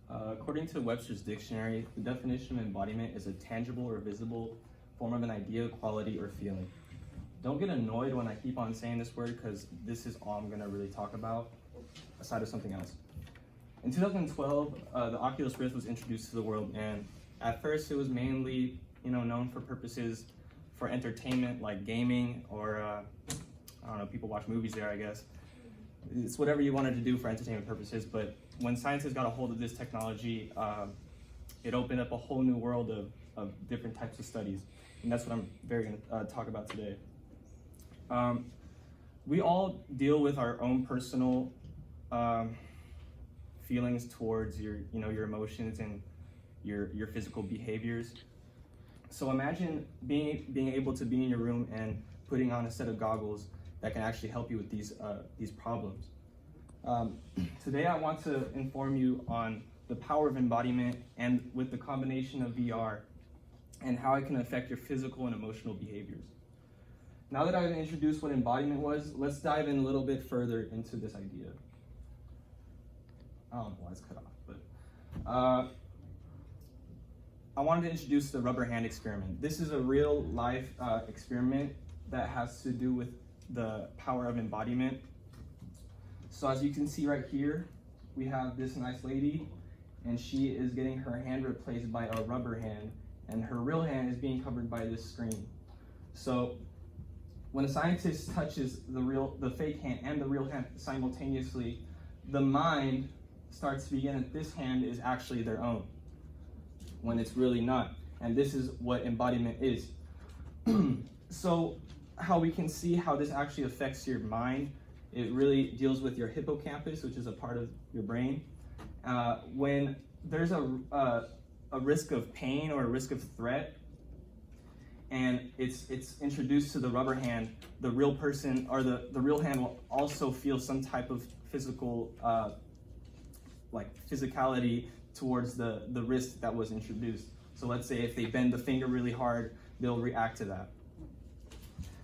According to Webster's dictionary, the definition of embodiment is a tangible or visible form of an idea, quality, or feeling. Don't get annoyed when I keep on saying this word because this is all I'm going to really talk about, aside of something else. In 2012, the Oculus Rift was introduced to the world, and at first it was mainly, known for purposes for entertainment like gaming or, I don't know, people watch movies there, I guess. It's whatever you wanted to do for entertainment purposes, but when scientists got a hold of this technology, it opened up a whole new world of different types of studies, and that's what I'm going to talk about today. We all deal with our own personal feelings towards your emotions and your physical behaviors. So imagine being able to be in your room and putting on a set of goggles that can actually help you with these problems. Today I want to inform you on the power of embodiment and with the combination of VR and how it can affect your physical and emotional behaviors. Now that I've introduced what embodiment was, let's dive in a little bit further into this idea. I don't know why it's cut off, but I wanted to introduce the rubber hand experiment. This is a real life experiment that has to do with the power of embodiment. So as you can see right here, we have this nice lady, and she is getting her hand replaced by a rubber hand, and her real hand is being covered by this screen. So when a scientist touches the fake hand and the real hand simultaneously, the mind starts to begin that this hand is actually their own, when it's really not. And this is what embodiment is. So how we can see how this actually affects your mind, it really deals with your hippocampus, which is a part of your brain. When there's a risk of pain or a risk of threat, and it's introduced to the rubber hand, the real person or the real hand will also feel some type of physical physicality towards the risk that was introduced. So let's say if they bend the finger really hard, they'll react to that.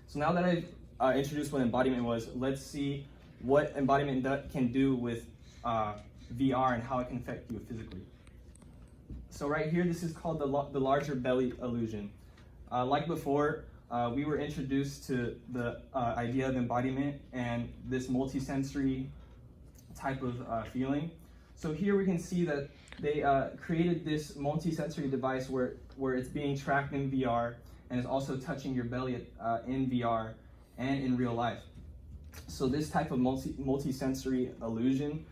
So now that I've introduced what embodiment was, let's see what embodiment can do with VR and how it can affect you physically. So right here, this is called the larger belly illusion. Like before, we were introduced to the idea of embodiment and this multisensory type of feeling. So here we can see that they created this multisensory device where it's being tracked in VR and is also touching your belly in VR and in real life. So this type of multisensory illusion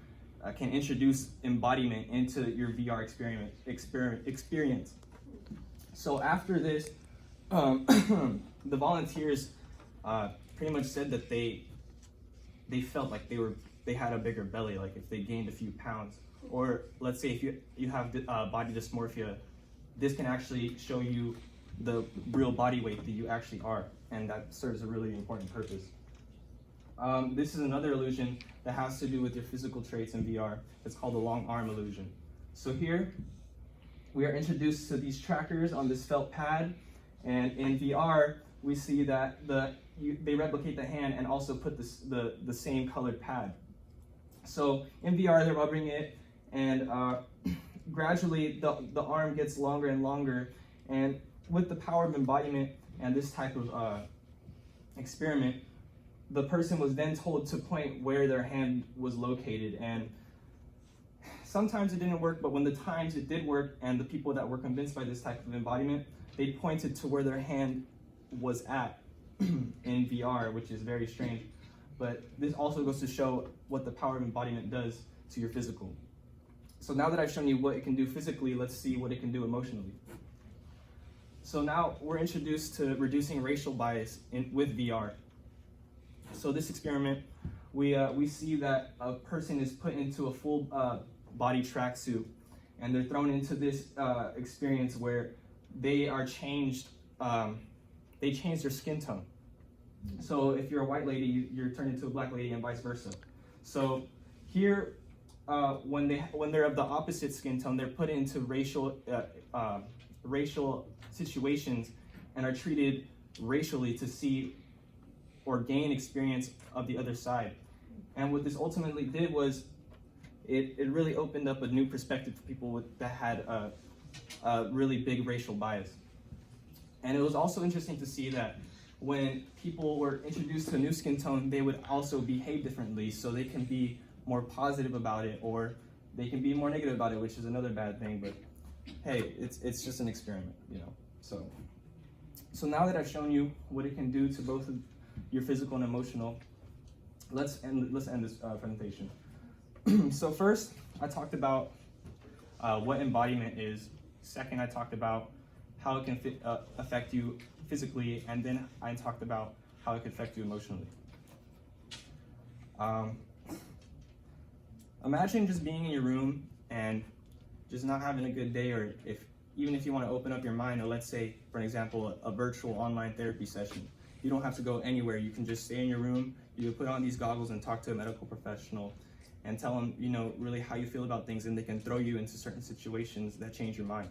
can introduce embodiment into your VR experience. So after this, the volunteers pretty much said that they felt like they had a bigger belly, like if they gained a few pounds. Or let's say if you have body dysmorphia, this can actually show you the real body weight that you actually are, and that serves a really important purpose. This is another illusion that has to do with your physical traits in VR. It's called the long arm illusion. So here, we are introduced to these trackers on this felt pad, and in VR, we see that they replicate the hand and also put the same colored pad. So in VR, they're rubbing it, and gradually the arm gets longer and longer, and with the power of embodiment and this type of experiment, the person was then told to point where their hand was located, and sometimes it didn't work, but when the times it did work and the people that were convinced by this type of embodiment, they pointed to where their hand was at in VR, which is very strange. But this also goes to show what the power of embodiment does to your physical. So now that I've shown you what it can do physically, let's see what it can do emotionally. So now we're introduced to reducing racial bias with VR. So this experiment, we see that a person is put into a full body tracksuit, and they're thrown into this experience where they are changed. They change their skin tone. So if you're a white lady, you're turned into a black lady, and vice versa. So here, when they're of the opposite skin tone, they're put into racial situations and are treated racially to see or gain experience of the other side. And what this ultimately did was it really opened up a new perspective for people that had a really big racial bias. And it was also interesting to see that when people were introduced to a new skin tone, they would also behave differently, so they can be more positive about it, or they can be more negative about it, which is another bad thing, but hey, it's just an experiment, you know. So now that I've shown you what it can do to both of your physical and emotional, let's end this presentation. So first, I talked about what embodiment is. Second, I talked about how it can affect you physically, and then I talked about how it can affect you emotionally. Imagine just being in your room and just not having a good day, or even if you want to open up your mind, or let's say, for an example, a virtual online therapy session. You don't have to go anywhere. You can just stay in your room. You can put on these goggles and talk to a medical professional and tell them, you know, really how you feel about things, and they can throw you into certain situations that change your mind.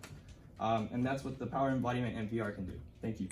And that's what the power embodiment and VR can do. Thank you.